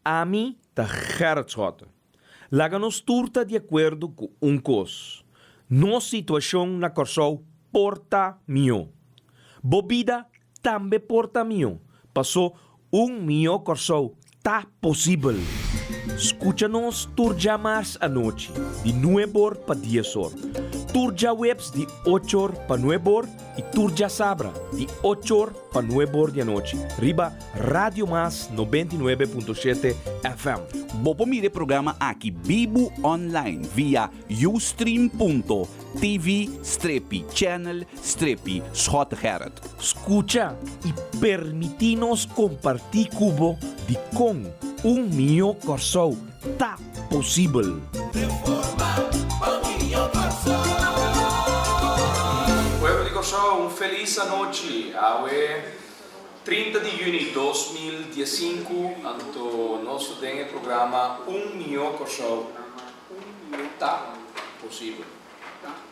a mim tá Gerardschotten. Laga nos turta de acordo com coisa. Nossa situação na Corsol porta mio. Bobida também porta mio. Passou mio Corsol tá possível. Escucha-nos turja mais à noite, de 9 para 10 horas. Turja webs de 8 horas para 9 horas e turja sabra de 8 horas para 9 horas da noite. Riba Radio Mas 99.7 FM. Bopo mire programa aqui Bibo online via ustream.tv/channel/Schotgerard. Escucha e permitinos compartir cubo de com mio Corsol tá possível. Pueblo de Corsol, feliz noite. Awe 30 de junho de 2015, anto nosso tem o programa mio Corsol tá possível.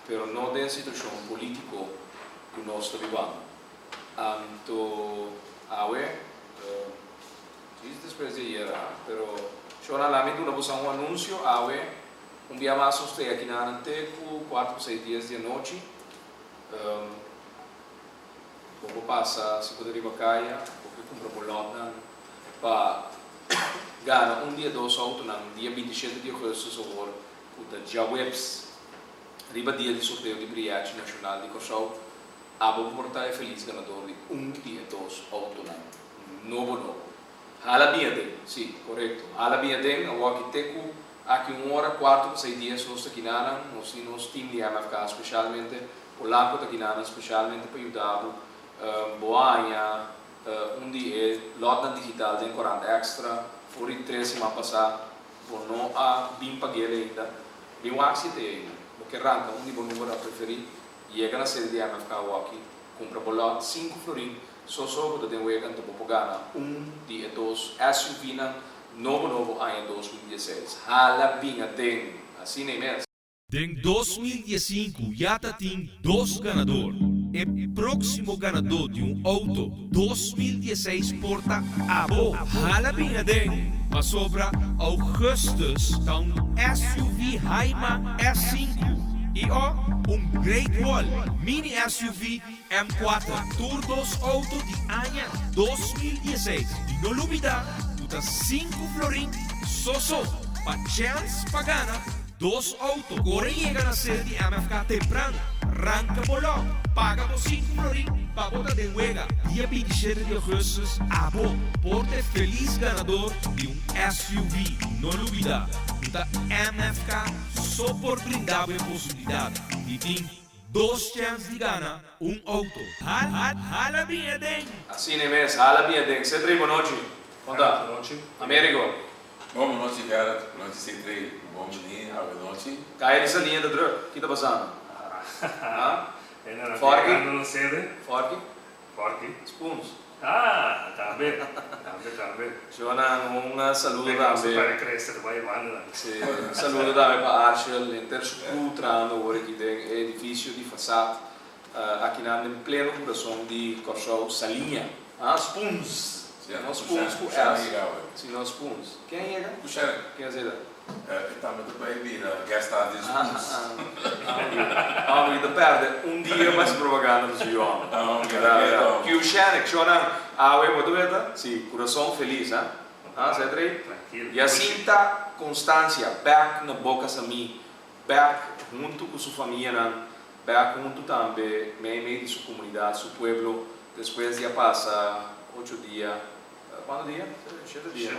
Pero não tem situação política que nós estamos vivendo. Anto awe después de ayer, pero yo la lamento una cosa un anuncio, un día más estoy aquí en Anteco, 4 o 6 días de noche, poco pasa, se puede ir a calle, porque compro por London, para ganar un día 2 autos, un día 27 de agosto, por já webs, riba dia de sorteio de Briate Nacional de Corsol, abo portar feliz ganador de un día 2 autos, novo. Hala Biaden, sim, correto. Hala Biaden, o arquiteto, aqui 1 hora, 4 para 6 dias, nós aqui na nosso time de MFK, especialmente, o Laco aqui na especialmente para ajudar Boanha, dia, Lotna Digital, tem 40 extra, fora 3 semanas passadas, por não a bem pagar ainda, bem o axite ainda, porque arranca dia bom número a preferir, e na série de MFK aqui, compra bolot 5 florin. Só que tem que cantar para ganhar dia 2 SUV na novo ano 2016. Hala vinha tem assim nem mesmo. Em 2015 já tem 2 ganadores. O próximo ganador de auto 2016 porta abo. Hala vinha tem. Mas sobra Augustus com SUV Haima S5. E Great Wall Mini SUV M4 Turdos Auto de ano 2016. E não olvida, tudo 5 florin só para chance para ganhar 2 autos. Agora chega na série de MFK temprano, arranca bolão, paga por 5 florin para botar de huega. Dia 27 de agosto, abo, porte feliz ganador de SUV. Não olvida, tudo MFK só por brindar a possibilidade de ter 2 chances de ganhar auto. Hala Biaden. Assim nem mesmo, hala Biaden. Você treina boa noite? Conta. Boa noite. Américo. Boa noite, cara. Boa noite, C3. Bom dia, boa noite. Cai nessa linha da droga. O que está passando? Forte? Não sei. Forte? Forte. Spoons. Tá bem. Joana, saludo também. Para crescer, vai mandar. Sim, saludo também para Archel, interstruturando agora que tem edifício de fachada aqui em pleno coração de Corsol, Salinha. Spoons. Não Spoons com S. Sim, não Spoons. Quem é? Puxar. Quem é esse? Está muito bem, Bina. Gastar de Spoons. Ainda perde dia mais propaganda do João. Que o Xanek, Joana, sim, coração feliz, né? Tranquilo. E assim está constância, back na boca a mim, back junto com sua família, back junto também, meio de sua comunidade, seu pueblo, depois de passar 8 dias, quanto dia? 7 dias,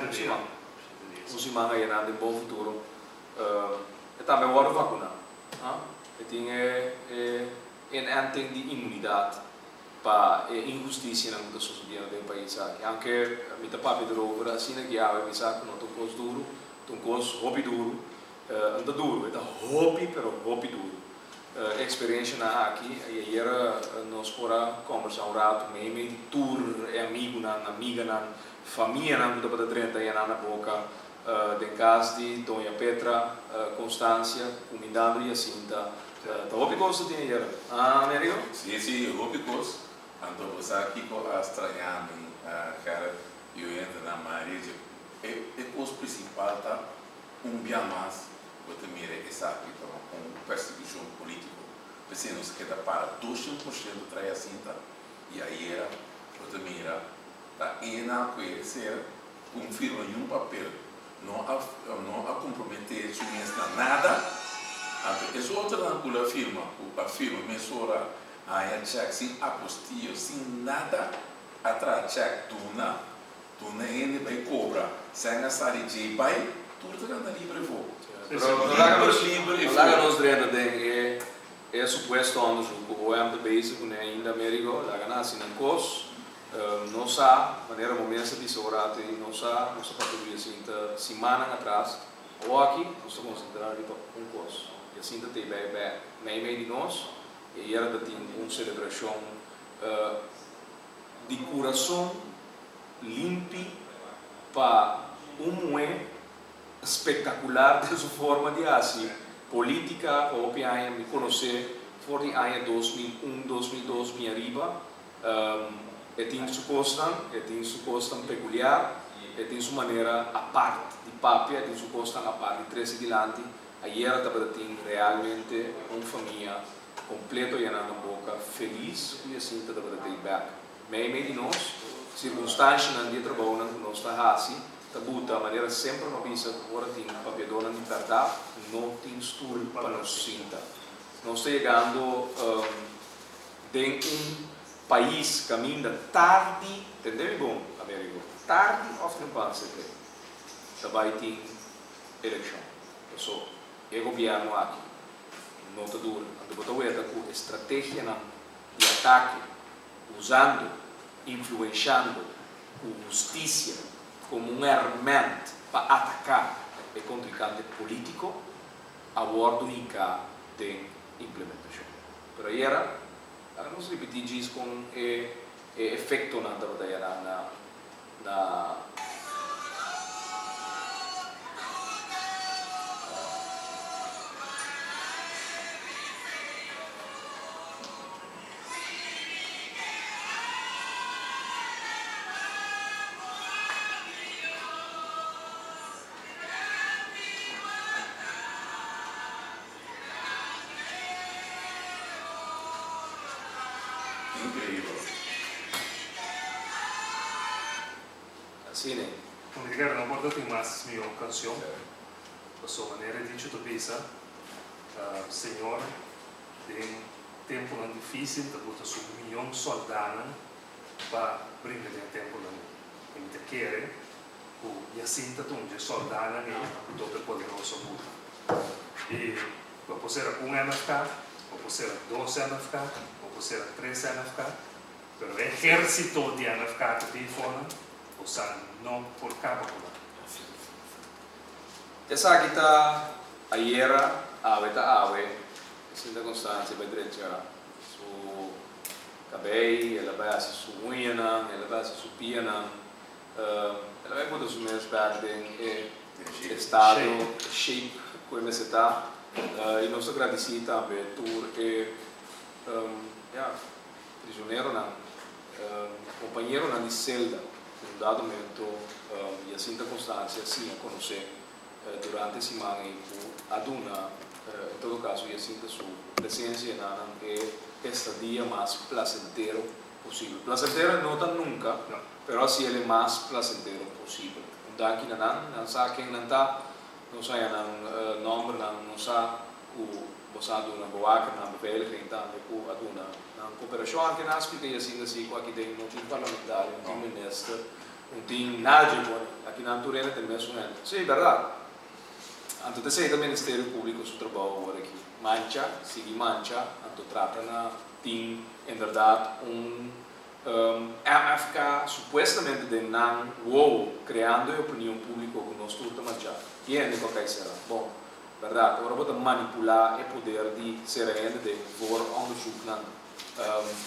uma semana aí nada em bom futuro, e também agora vacuna, e tem de imunidade para injustiça na muita sociedade do país aqui, anche mita papi duro, assim que há me sabe não tô cos duro, tô cos hobby duro, anda duro, é hobby pero hobby duro, experiência na aqui e era nós fora conversar rato, meio de tour, amigo na amiga na família na muita para 30 e na boca, de casa de Dona Petra, Constância, comunidade e assim tá hobby coisa tem era, Américo? Sim, hobby coisa. Ando você aqui com a estranhar cara, eu entro na marisa, é coisa falta dia mais, você mira essa aqui, com perseguição política. Você não se queda para 200% trai assim, tá? E aí era, você mira, tá? E na coisa ser um firma em um papel, não a comprometer sua nada. Essa outra não afirma, mensura a check sem apostilha, sem nada atrás check tu na ele vai cobrar, sem a sair de pai, tudo está livre voo. Lá nos drena de é suposto onde o de basic né ainda Américo, lá ganha na cos, não sa maneira momento de segurança e não sa patrulla assim semana atrás, ou aqui nós estamos considerando cos. E assim tem meio de nós e era da tem uma celebração de coração limpo para espetacular de sua forma de assim política ou pianha me conhecer for de ano 2001 2002 minha arriba tem sua costa peculiar tem sua maneira a parte de papia tem sua costa a parte de 13 diante aí era tem realmente uma família completa e na boca feliz e assim está tem back meio de nós circunstâncias na dia trabalho não está assim tabuta a maneira sempre não pensa agora tem papedona de verdade não tem estudo para nos sinta não está chegando de país caminha tarde entendeu bom Américo tarde often passa também tem eleição pessoal o governo aqui não está duro ando botar com estratégia de ataque usando influenciando com justiça como ferramenta para atacar o contrincante político a bordo de implementação. Pero aí era, não se repetir isso com o efeito na Incrível. assim, né? Comunicare não pode ter mais minha canção. A sua maneira de te pensa, Senhor, tem tempo não difícil, tá bota sua milhão soldado para brincar de tempo não. Ele te quer, o Jacinta tunde soldado e todo poderoso mundo. E pode ser MFK, pode ser 2 MFK, pode ser 3 MFK, mas o exército de MFK que tem fora, o sea, não por cabo. Essa aqui está a era, sinta constância, vai direito su cabelo, ela vai se su unha, ela vai se su pia, ela vai botar su meus back estado, shape, como você está, e nós agradecemos também por prisioneiro companheiro na celda, em um dado momento, e assim da constância, assim a conhecer durante a semana e a duna, em todo caso, e assim da sua presença na estadia mais placenteiro possível. Placenteiro não está nunca, mas assim ele é mais placenteiro possível. Daqui não sabe quem não está, não sabe o nome, não sabe o você aduna boa na beveiliging então com aduna na cooperação que nós expliquei assim aqui tem um time parlamentar um time ministro um time nada aqui na Turena tem mesmo sim verdade anto te sei do Ministério Público su trabalho agora aqui mancha sigue mancha anto trata na tem em verdade MFK supostamente de não criando opinião pública com nós tudo mancha e é qualquer será bom verdade, agora vou manipular o poder de ser ainda de for onderzoek naar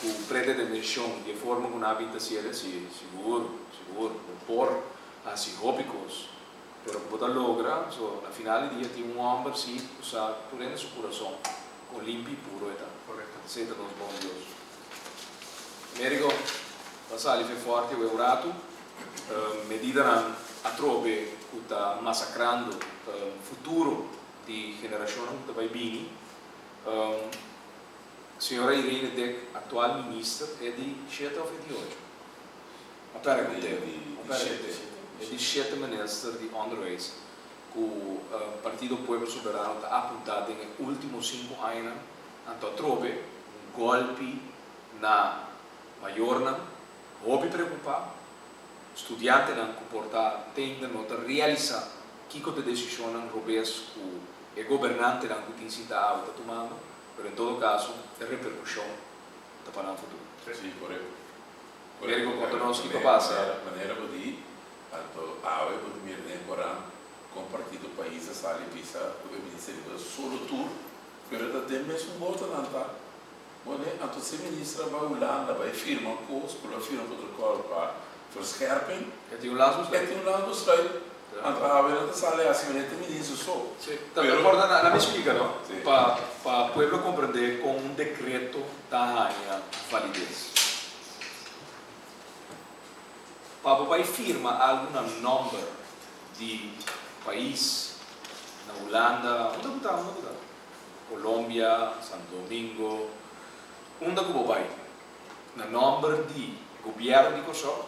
com predeterminação de forma com a vida ser seguro, por assim óbicos, pero vou logra, so na final do dia tem homem sim, usar por ele seu coração com limpo e puro eta, correto, senta nos bons Deus. Américo, passar ali foi forte o Eurato, medida na a trove que está massacrando o futuro de geração que vai vir. Senhora Irene Dek, atual ministra, é de 7 ou 28. A pergunta é de 7 ministros de onderwijs que o Partido Pueblo Soberano está apontado nos últimos 5 anos a trove golpe na maior, houve preocupar, estudante não comportar, tem de nota realizar que de decisão não robês o governante não que tem sido tomando, mas em todo caso a repercussão está para o futuro. Sim, correto.Érico, conta-nos o que passa. Maneira de a AUE pode me decorar com o partido país a sala e pisa o ministério solo tour, pero da tem mesmo volta não tá. Bom, então se ministra vai Holanda vai firma coisa, pela firma protocolo para verscherping. É de lado dos dois. Então a AUE não sale assim, ele tem ministro só. Também importa na me explica, não? Para o povo compreender com um decreto da rainha validez. Para vai firma algum número de país na Holanda, onde está? Colômbia, Santo Domingo, onde que vai? Na número de governo de Kosovo,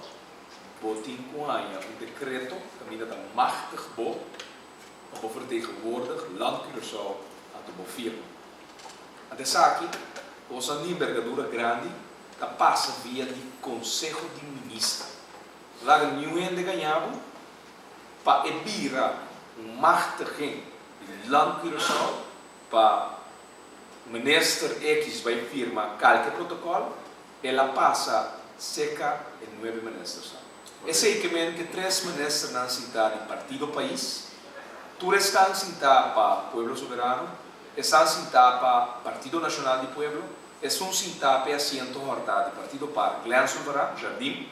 botem com um decreto que ainda está machtig bom, para vertegenwoordiger land Curaçao aan de firma. Até aqui, nossa envergadura grande, que passa via de Conselho de Ministros. Lá no de ganhava para ebira machtiging de land Curaçao para o ministro X vai firma qualquer protocolo, ela passa seca em 9 ministros. Esse é que 3 ministros não citaram do Partido País, tu estão citados para o Pueblo Soberano, estão citados para o Partido Nacional do Pueblo, estão citados para assento hortado do Partido Par, Glen Soberano, Jardim,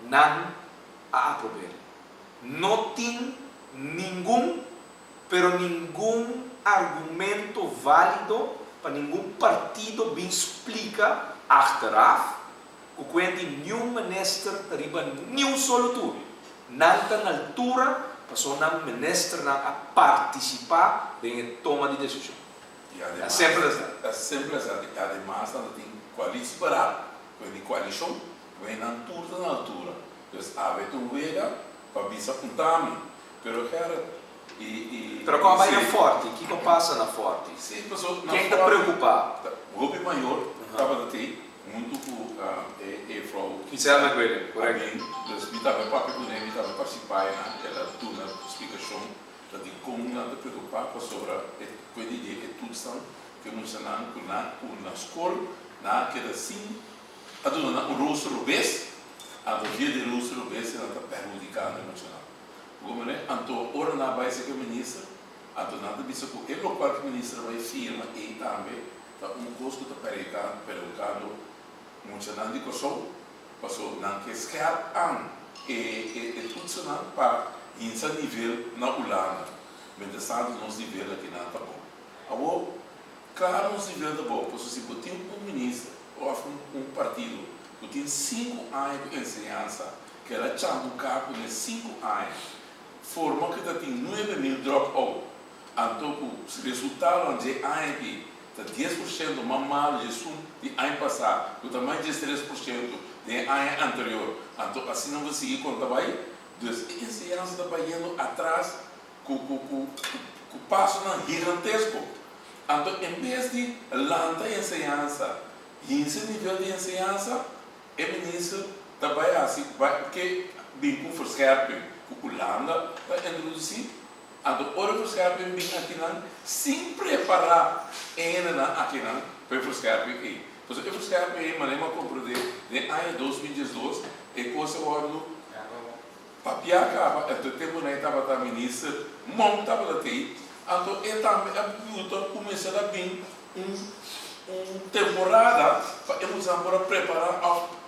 não a aprovar. Não tem nenhum argumento válido para nenhum partido bem explica achteraf o que nenhum ministro arriba nenhum solo tudo. Não está na altura para o ministro a participar na toma de decisão. É sempre assim. Además, tem coalição para a coalição, vem na altura. Então, a veto vega para bisa puntami, pero cara pero como vai forte, o que passa na forte? Sim, pessoal, quem está preocupado? O golpe maior estava a ter muito com frau. Gisele McGuire, correto? Dus we hebben pakken doen en we hebben participar naquela turma de explicação de como não te preocupar com sobre a ideia que tudo estão que nos ensinam na escola na que assim a dona um rosto rubês a dia de rosto rubês não está perjudicando emocional como né então ora na base que ministro a dona de bisa com ele local que ministro vai firma e também tá custo está perjudicando emocional de Kosovo passou não que esquer e tudo isso não para esse nível na Holanda, mas estado nos nível aqui não está bom. Agora, claro, nos nível está bom, porque se você tem ministro ou um partido que tem 5 anos de ensinança, que ela chama um cargo de 5 anos, forma que tem 9.000 drop-out, então o resultado de ano que está 10% mais mal de ano passado, que também 13% de ano anterior, então assim não vai seguir quando vai. Então, a ensinança está indo atrás com o passo gigantesco. Então, em vez de lançar a ensinança, e esse nível de ensinança, o ministro está assim, porque vem com o verscherping, com o Holanda vai introduzir. Então, o verscherping vem aqui, sem preparar aqui para o verscherping. Então, o verscherping, maneira compreender, de ano 2012, é coisa que Papiaca, o tempo nem estava ministro, montava daqui, então ele também abriu começar a vir temporada para eles para preparar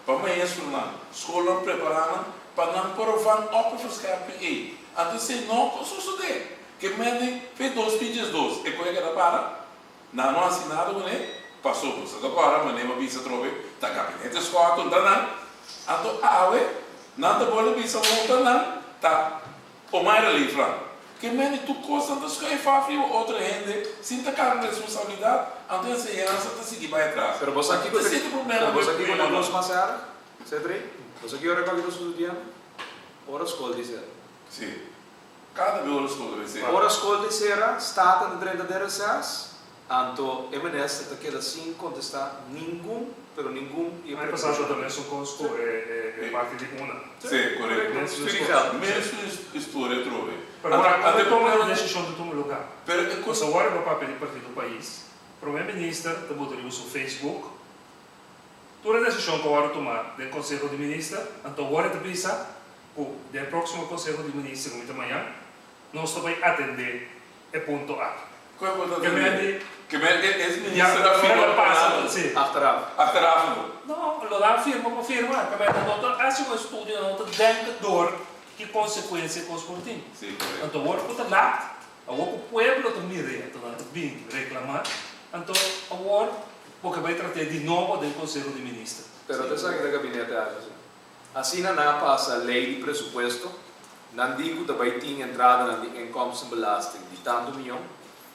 para amanhã na escola preparando para não provar o professor que então se não suceder que mede fez 2012 e coisa que era para não assinado né passou por isso agora mas nem avisa trove tá gabinete escola tudo não então nada boa bisa monta tá O mais ali, Frank, que mene tu costa antes que eu faço outra gente, sinta carga de responsabilidade, então a ensinança está seguir para trás. Pero vos aqui Esse é o problema. Pero vos aqui quando nós passar, sempre, vos aqui ora que nós estudiamos, ora escola dizer. Sim. Cada vez a escola vai ser. Ora escola dizer, está na 36, anto MNS está queda sem contestar nenhum, pero nenhum e Hai passato também são conosco é parte de uma. Sim, correto. Mesmo história trove. Agora, até tomar uma decisão de tomar lugar. Pero Mas agora o papel do partido do país, o primeiro-ministro está botando no seu Facebook, toda a decisão que agora tomar do Conselho de Ministros, então agora te pensa, o próximo Conselho de Ministros, como amanhã, nós também atender é ponto A. qual é o Que me que esse ministro já afirma passa, sim. Achteraf. Achteraf. Não, lo dá firma para firma, que vai dar nota, esse é um estudo de nota dentro que consequência com os cortinhos. Sim, correto. Então agora puta lá, agora o povo está mirando, então vim reclamar, então agora porque vai tratar de novo do Conselho de Ministros. Pero até sabe que o gabinete acha. Assim não passa a lei de presupuesto, não digo que vai ter entrada na inkomstenbelasting de tanto milhão,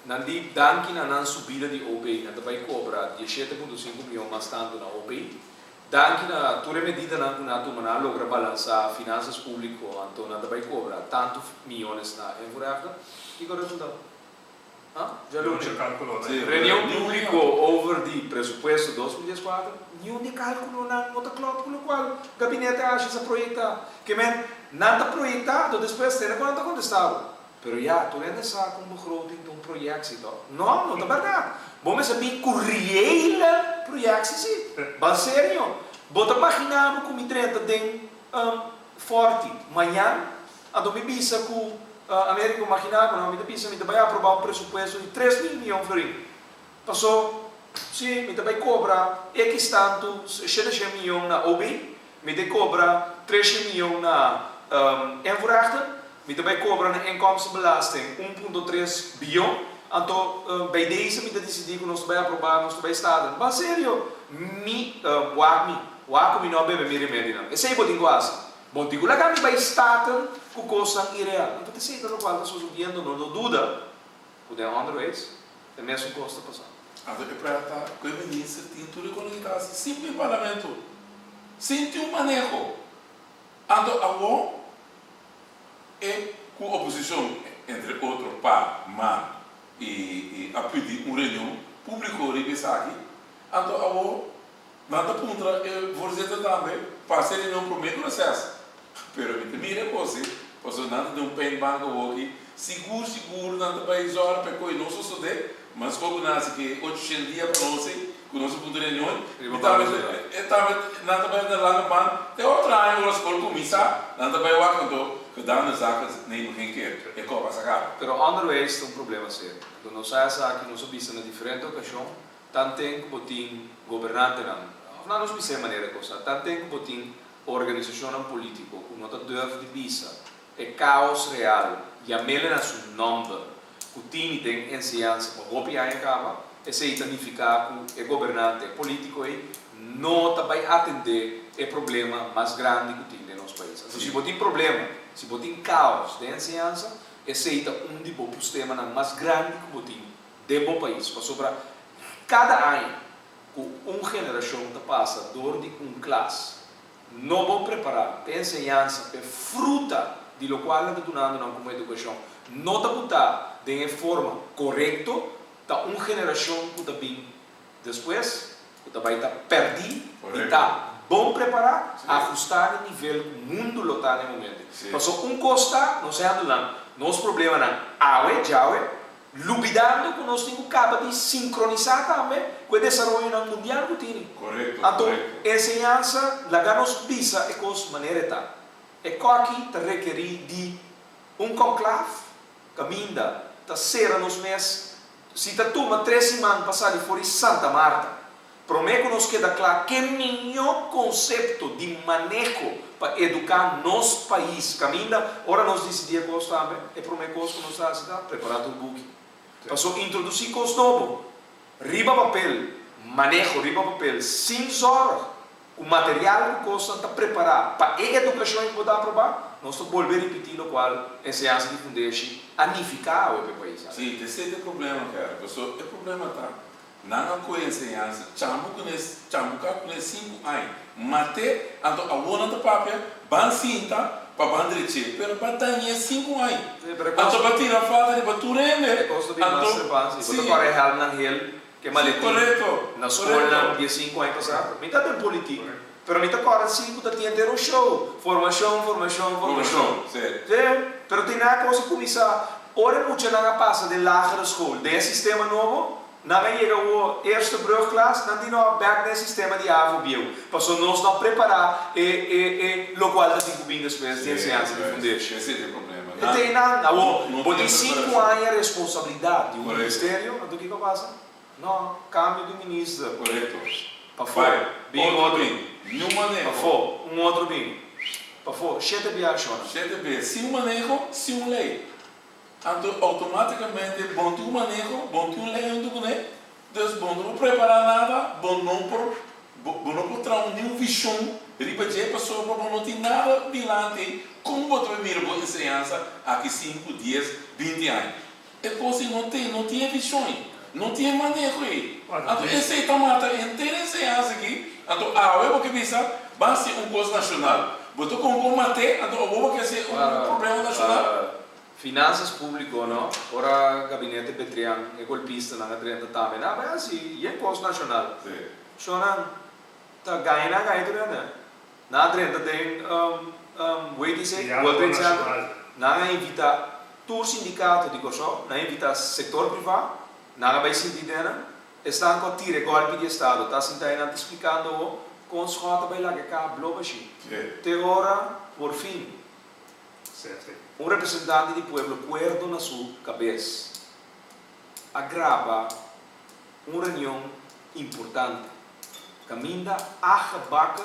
não digo que não subida de OPI, não vai cobrar 17,5 milhões mais tanto na OPI, que na toda medida não logra balançar finanças públicas, então não vai cobrar tantos milhões na envergada, e agora resultado. Já Não lo tinha cálculo, né? Sim. Reunião pública over de presupuesto 2014, nenhum de cálculo não está claro pelo qual o gabinete acha essa projetar. Que men, nada projetado, depois tem quando está contestado. Pero já, tu ainda sabe como groting de projeto e tal. Não é verdade. Vamos saber correr projeto sim. Mas sério, bota imaginar como me trenta tem forte. Manhã, a do me bisa com América imaginava, não, me vai aprovar um presupuesto de 3 mil milhões de florins. Passou, sim, me vai cobrar X tanto, 7 milhões na OBI, me cobra 3 milhões na envergada, me vai cobrar na inkomstenbelasting 1,3 bilhão, então, bei deze me decidir que nós vai aprovar, nós vai estar. Mas sério, me não bebe me remédio não. Esse aí pode quase. Bom, digo, lá que vai estar com coisa irreal. Então, se você não está subindo, não dúvida, pode outra vez, é mesmo custo passar. Então, é para estar com o ministro, tem tudo conectado, sempre em parlamento, sem um manejo. Então, agora, é com a oposição, entre outros, para, man, e a pedir uma reunião pública, aqui. Então, agora, nada contra, vou dizer também, para ser reunião por meio do processo. Pero mira você, você não tem pen banco aqui, seguro, não vai usar para coisa não só mas como nasce que 800 dias para nós, com nosso ponto de reunião, não vai dar lá no ban, tem outra área nós por começar, não vai o acordo que dá nas sacas nem quem quer, é copa sacar. Pero outra vez tem problema sério. Quando nós saímos aqui, nós vimos na diferente ocasião, tanto tem que tem governante não nós vimos de maneira coisa, tanto tem que tem organização política, que não deve de visa, é caos real, e a melena seu nome, que tem ensinança, para copiar em cama, e se identificar que é governante, é político, não vai atender o problema mais grande que tem no nosso país. Então, se você tem problema, se você tem caos de ensinança, esse é dos sistemas mais grande que você tem no país. Para cada ano, uma geração que passa dor de classe, não vão preparar a ensinança, a fruta de lo qual está donando como educação, não está botar de forma correta, está uma geração que está bem depois, que vai estar perdida, e está bom preparar, ajustar o nível que o mundo está no momento. Passou costa, não sei onde lá, nosso problema é lubidando que nós temos que sincronizar também com o desenvolvimento mundial que tem. Correto. Então, ensinança, lá nos visa é com maneira tá. É que aqui te requerir de conclave, caminda, tá ser nos meses, se tá toma 3 semanas passar de fora Santa Marta, prometo que nos queda claro que nenhum conceito de manejo para educar nosso país, caminda, ora nós decidimos coisas também, e prometo que nós estamos preparando o book. Passou introduzir coisas novas, riba papel, manejo riba papel, 5 horas, o material que nós estamos preparado para a educação que vamos aprovar, nós estamos volver a repetir o qual é ciência de fundação anificar o país. Sim, esse é o problema, cara. Pessoal, o problema tá. Não conhece antes, chambu com 5 anos. Mate, então a boa não papel, ban cinta, para bandreche, pero para tanhar 5 anos. Então para tirar falta de baturende. É custo de master base. Você corre real na real, que é maletim. Correto. Na escola, dia 5 anos passado. Me dá bem político. Pero me dá corre 5, tá tinha ter um show. Formação. Sim. Pero tem nada coisa começar. Ora muito não passa de lagere school, de sistema novo. Não chega o eerste brugklas, não tem no back no sistema de AVO-bio. Passou nós não preparar e local da cinco bingas para as ciências de fundação. Esse é o problema. Não tem nada. Não tem 5 anos a responsabilidade de um Correto. ministério. Então o que passa? Não, cambio de ministro. Correto. Para fora. Bem, outro. Não manejo. Para fora. Outro bem. Para fora. 7 viagens. Se manejo, se lei. Então, automaticamente, bom tu manejo, bom tu lei, então, bom não preparar nada, bom não por trazer nenhuma visão, repetir a pessoa, bom não tem nada dilante, como você mira boa ensinança aqui 5, 10, 20 anos. É coisa não tem visão, não tem manejo aí. Então, esse é tomata inteira ensinança aqui, então, eu que pensa, vai ser uma coisa nacional. Você combater, então, eu vou querer ser um problema nacional. Finanças públicas, não? Ora, gabinete Petrian, é golpista, não é 30 também. Não, mas assim, é imposto nacional. Só não, tá ganha tudo, né? Na 30 tem, wait e say, World Trade Center, não invita todo sindicato, digo só, não invita setor privado, não vai sentir, né? Estão com tire golpe de Estado, está sentando explicando com os contas vai lá que cá, bloco assim. Até agora, por fim, um representante do povo, acordo na sua cabeça, agrava uma reunião importante. Caminda a baca,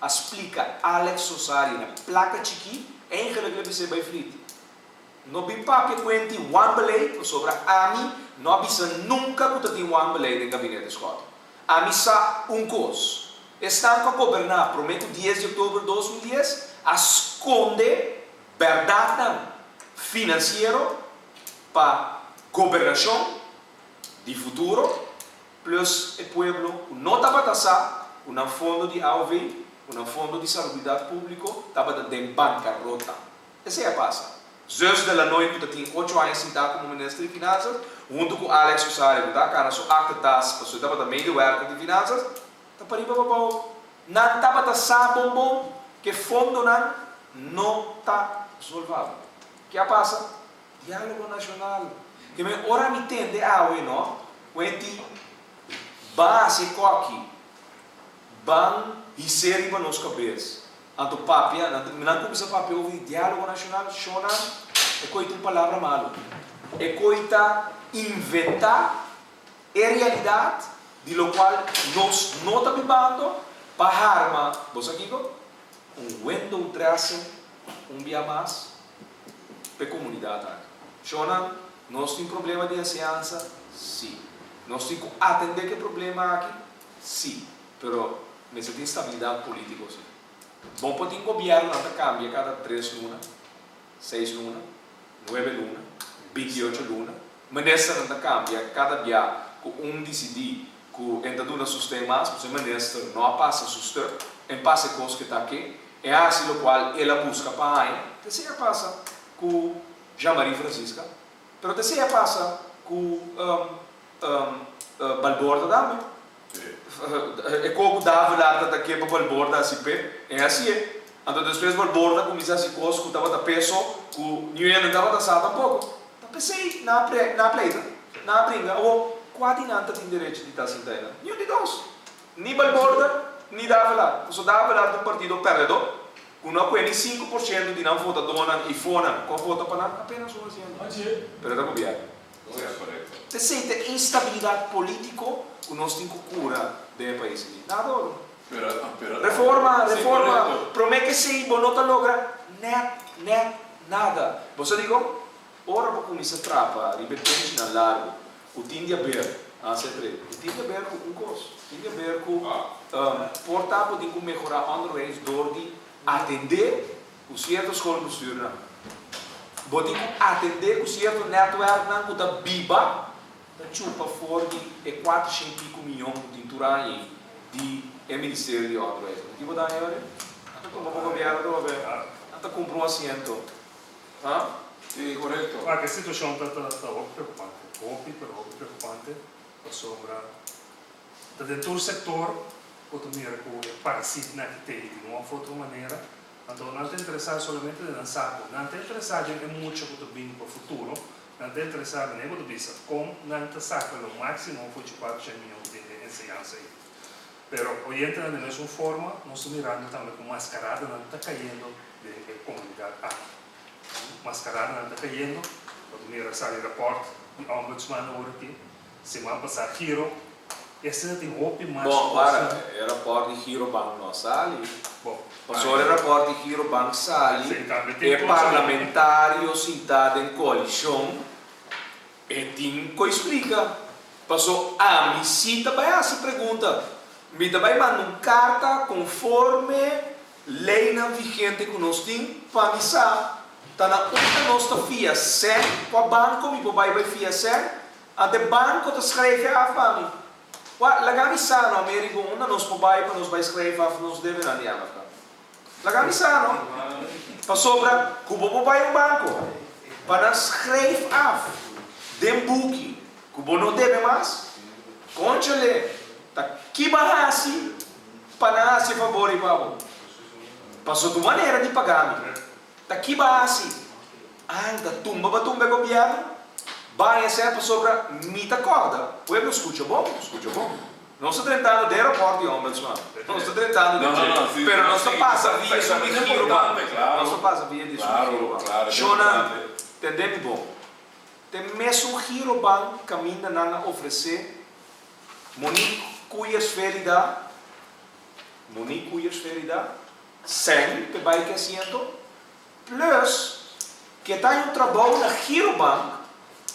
explica Alex Sosari na placa chiqui, em que você vai frito. Não vi papo que o Wambley sobre a AMI, não vi nunca que tem Wambley no gabinete escola. A AMI sa coisa. Estão com governar, prometo 10 de outubro de 2010, esconde verdade financeiro para governação de futuro, plus o povo não estava taxado, um fundo de AOV, um fundo de saúde pública, estava em bancarrota. Essa é a passa. Zeus de la noite, que tinha 8 anos sentado como ministro de finanças, junto com Alex Sosari, que estava sua acta das, porque estava também de work de finanças, estava para não estava taxado bom, que fundo não está resolvido. O que passa? Diálogo nacional. Que me ora me entende não? Quando base coque, ban e ser para nos cabeças. Anto papia, não começa papia ouvir diálogo nacional, chona, é coita uma palavra malo. É coita inventar a realidade de lo qual nós não estamos vivendo para arma, você aqui window dressing, dia mais, para a comunidade. Chona, nós temos problema de ciência? Sim. Nós temos que atender que problema aqui? Sim. Pero, mas tem estabilidade política, sim. Bom, pode ter um governo que cambia cada 3 lunas, 6 lunas, 9 lunas, 28 lunas, mas nessa não cambia cada dia que decidir que entra no sistema, o ministro não passa o sistema, em passa coisa que está aqui, é assim o qual ela busca para aí, terceira passa com Jean-Marie Francisca, mas terceira passa com Balborda também. É como dava lá daqui para Balborda assim, é assim. Então depois Balborda começa a se coisa que estava da peso, que não estava taxado tampouco. Então pensei na pleita, na brinca, ou quase não tem direito de estar sentado. Nenhum de nós, nem Balborda, nem dava lá. Só dava lá do partido perdedor, com não conhece 5% de não votar dona e fona, com vota para nada, apenas uma assim. Pero está copiado. Você sente instabilidade política que nós temos que curar do país. Nada. Reforma, promete que sim, mas não logra nada. Você digo, ora vou começar a trapa, repetir na largo, o tem de haver, tem de haver com coisa, tem de haver com portável, tem que melhorar on the range, de atender o certo escola postura. Botico atender o certo network na kuta biba, da chupa for de 400 milhões de turai de Ministério de Obras. Que vou dar aí, olha? Como vou cambiar do bem? Até comprou um assento. Hã? Sim, correto. Ah, que a situação está preocupante. Preocupante. Sobre dentro do setor, o também parasita na que tem de uma outra maneira. Então, não está interessado somente em lançar, não está interessado em muito que bem para o futuro, não está interessado em negócio de vista, como não está sacando o máximo de 400 milhões de ensinança aí. Pero, hoje entra da mesma forma, nós estamos mirando também com mascarada, não está caindo de comunidade A. Mascarada não está caindo, o primeiro sai report, o ombudsman agora aqui, semana passada, Hiro, esse tem roupa mais. Bom, para, era rapport de Hiro Bank não sali. Bom, passou o rapport de Hiro Bank sali, é parlamentário sentado em coalição, e tem que explicar. Passou, me cita, vai se pergunta, me também manda uma carta conforme lei não vigente que nós temos para avisar. Tá na outra nossa FIA 100, com o banco, me vai FIA 100, até o banco te escreve a família. Lagami sano, Americo, una nos pobai para nos vai escrever a nos deve na diama. Lagami sano, para sobra, kubo pobai banco, para escrever a dem buki, kubo não deve mais, conchale, tá que barrasi, para se favor e pavo. Passou de maneira de pagar, tá que barrasi, anda tumba governo. Vai ser para sobre mita corda. O pueblo escuta bom? Escuta bom. Não está tentando de aeroporto de ombudsman. Não está tentando de sim, pero não está passa via isso sobre é Hiro Bank. claro. Não está passa via de sobre Hiro Bank. Claro, Shona, entendeu bom? Tem mesmo Hiro Bank caminha na oferecer Monique Cuias-Ferida, 100 que vai que assento, plus que está em trabalho na Hiro Bank.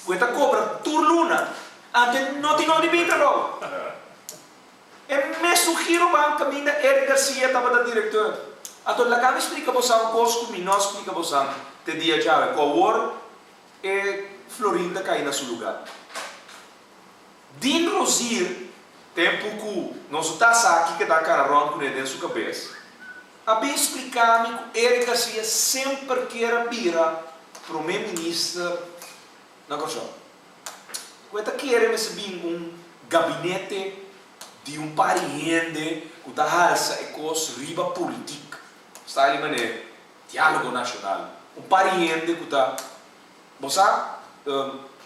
Questa cobra turluna, anche non ti non libitalo. E messo Hiro Bank cammina Eric Garcia estava da diretor. Allora la cami explica você um costo que não explica você te dia já com o war e Florinda cai na seu lugar. Din Rosir tempo que não está aqui que dá cara ronco dentro da sua cabeça. A bem explicar-me que Eric Garcia sempre quer bira primeiro-ministro. Na cosa. Questa chiede un gabinete di un pariente che da alza e cos riba politica. Sta ali mané dialogo nacional. Un pariente che da bosa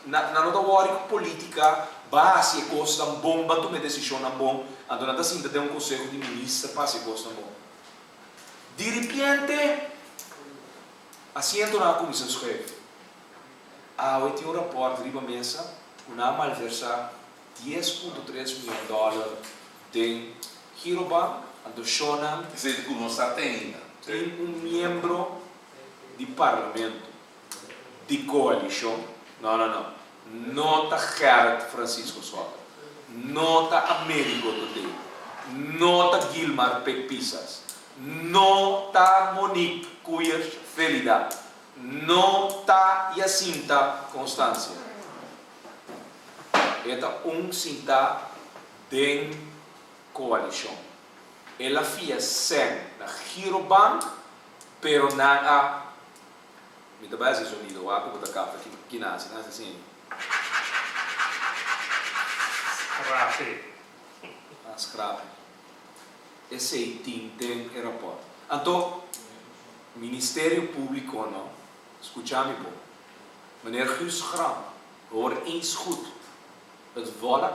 na nota worry politica base e costa un bomba tu me decisione un bom andona da sinta de un conselho di ministro passe costa un bom. Di repente assento na comissão chefe. Eu tinha um rapport riba mesa, uma malversa 10,3 milhões de Hiro Bank, do Shonam, Você não está ainda. tem membro de parlamento, de coalição, nota Gerrit Francisco Soter, nota Américo Todei, nota Gilmar Pekpisas, nota Monique Cuias-Ferida, nota Jacinta Constância. Esta cinta de coalição. Ela fez 100 na Hiro Bank, pero na me dá base sonido, a como da capa que nasce assim. Scrap. Esse tem aeroporto. Então, Ministério Público não, escutame bom. Meneer Guus Gram, hoor eens goed. Het volk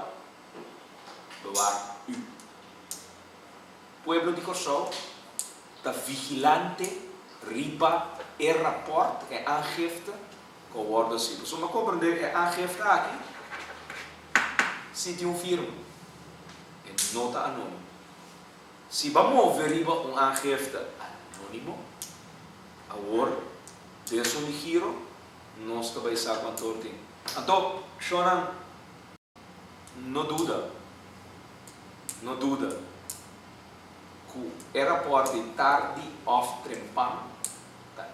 bewaart u. Pueblo de Curaçao está vigilante, riba, rapport, aangifte, com o ordem assim. Você me compreender, aangifte aqui. Sinti firma. Nota anônima. Se vamos ver riba aangifte anônimo, agora, dentro do giro, nós também sabemos quanto tem. Então, Shonan, não dúvida, que o aeroporto tarde of Trempan,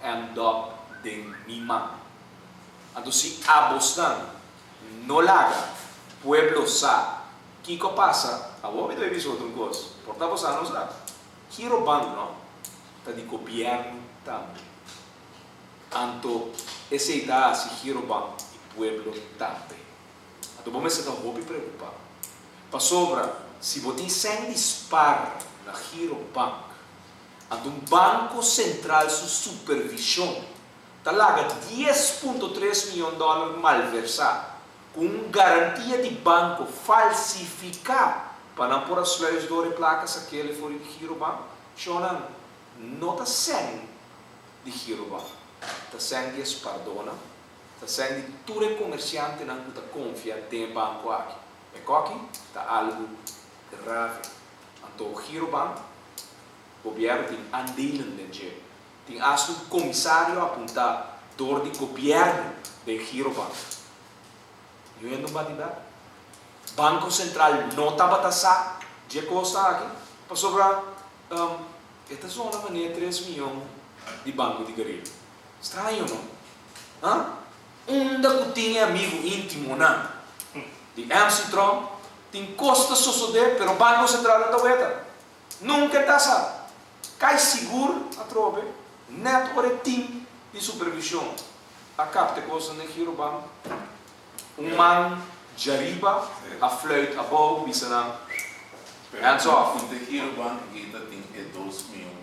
end up de mima. Então se abostan, no laga, pueblo sa, Kiko passa, a homem do episódio outra coisa, porta você não sabe. Hiro Bank, não? Tá de governo também. Então, esse ideia se Hiro Bank e pueblo também. Então, vamos se dar roupa e preocupar. Para sobra, se você sem disparo na Hiro Bank, então um banco central sua supervisão, tá lá $10.3 milhões malversado, com garantia de banco falsificar para não pôr as leis de placas aquele for de Hiro Bank, chonan não está sem de Hiro Bank, está sem de espardona, está sem de todo comerciante não está confia em banco aqui. É que aqui está algo grave. Então o Hiro Bank, o governo tem andelen de tem acho o comissário apontar dor de governo de Hiro Bank. Eu ainda não bati dar. Banco Central não está batendo de costa aqui para sobrar esta zona maneira 3 milhões de banco de garilho. Estranho, não? Da que tinha amigo íntimo, não? De MC Trump, tem costa sociedade, mas o Banco Central não está beta. Nunca está sabe. Cai seguro a trobe, neto para time de supervisão. A capta coisa no Hiro Bank. Man jariba, a fluit, a bow, bisana. Hands off. O Hiro Bank tem 2 milhões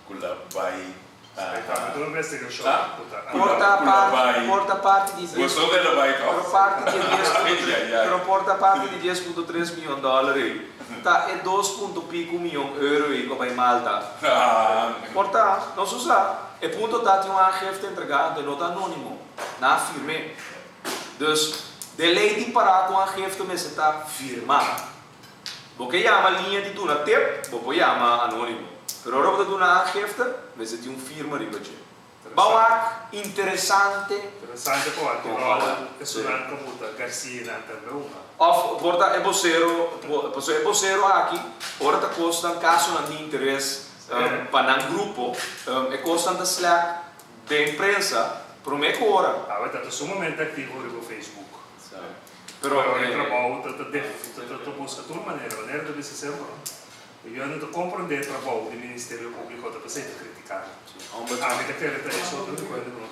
por lá vai. Tu não pensa que eu choro? Porta parte de 10. Gostou dela vai Porta parte de 10.3 milhões. Tá, é 2,5 milhões de euros e vai Malta. Porta, não se usa. É ponto tá tem aangifte entregado, não está anônimo. Na firme. Dus, de lei de parar com aangifte, mas está firmado. Porque chama linha de duna tip, você chama anônimo. Pero ora você duna aangifte, mas tem firma ribaje. Bawak, interessante. Interessante poi, che sono anche molto Garcia também. Of, porta, é vocero aqui, ora tá costando caso não de interesse para um grupo, é costando Slack da imprensa, prometo ora. Avete stato sumamente attivo no Facebook. Però il trabalho, tu busca tua maneira de se ser. Eu não compreendo o trabalho do Ministério Público para ser criticado. Avete querido isso, eu não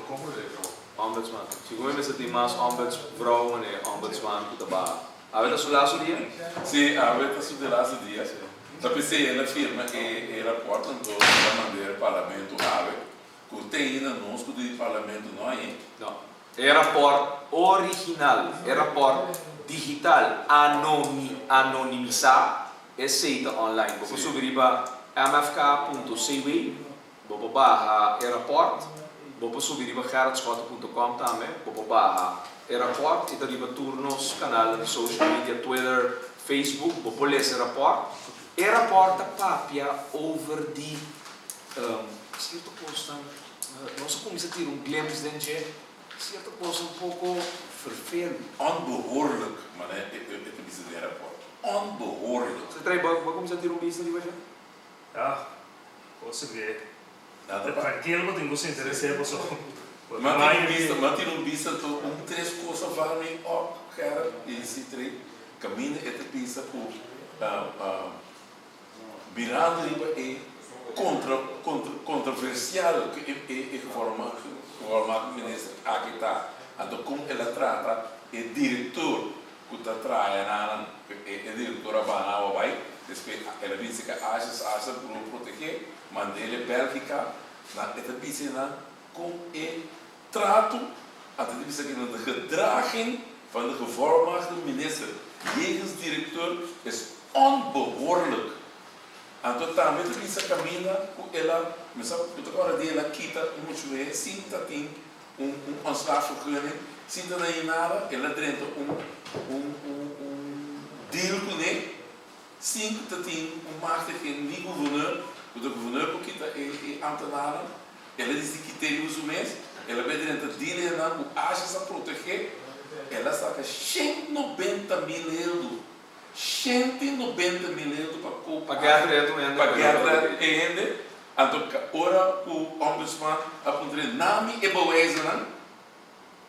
compreendo. Ombudsman. Siccome se tem mais ombudsvrouw e ombudsman que tá. Avete sul lasso dia? Sim, avete sul lasso dia. Da PC ela firma que ela porta da maneira parlamento ave. Que tem ainda nós que do parlamento não é? Não. É rapport original, é rapport digital, anonimizado, é feito online. Você subir para mfk.cw, você barra é rapport, você subir para gerardschotten.com também, você barra é rapport, e daí para turnos, canal de social media, Twitter, Facebook, você lê esse rapport. É rapport papia over de certo coisa, nós começamos a ter glimpse de certa coisa pouco vervelend. Onbehoorlijk, maar het is een rapport. Onbehoorlijk. Você traz banco, vai começar a ter business ali, vai já? Ja, você vê. Tranquilo, mas tem que interessar só. Maar tem um vista tot três coisas van mij op, cara, esse trem, caminho é pisa por virando é controversial que é formado ministro aqui está, então como ela trata é diretor que está trabalhando é diretora banal vai, depois ela diz que acha por proteger, manda ele Bélgica na esta piscina com é trato, até diz que na gedraging van de gevormde minister jegens directeur is onbehoorlijk. Então também essa caminha com ela, mas eu agora dela quita muito é, sinta tem ontslagvergunning, sinta nem nada, ela drenta deal com ele, sinta tem machtig niet gouverneur, o gouverneur que quita é ambtenaar, ela diz que tem os mês, ela vai drenta deal na o acha a proteger, ela saca 190 mil euros. 190 mil euros para pagar direto ainda Então, ora o ombudsman apontou nome e bewijzen,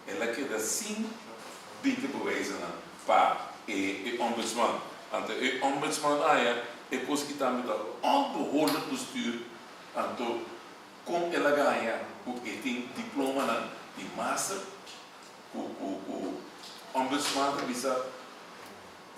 ela queda sim, binte bewijzen para o ombudsman. Então, o ombudsman é coisa que também dá onbehoorlijk bestuur. Então, como ela ganha o diploma de master, o ombudsman bisa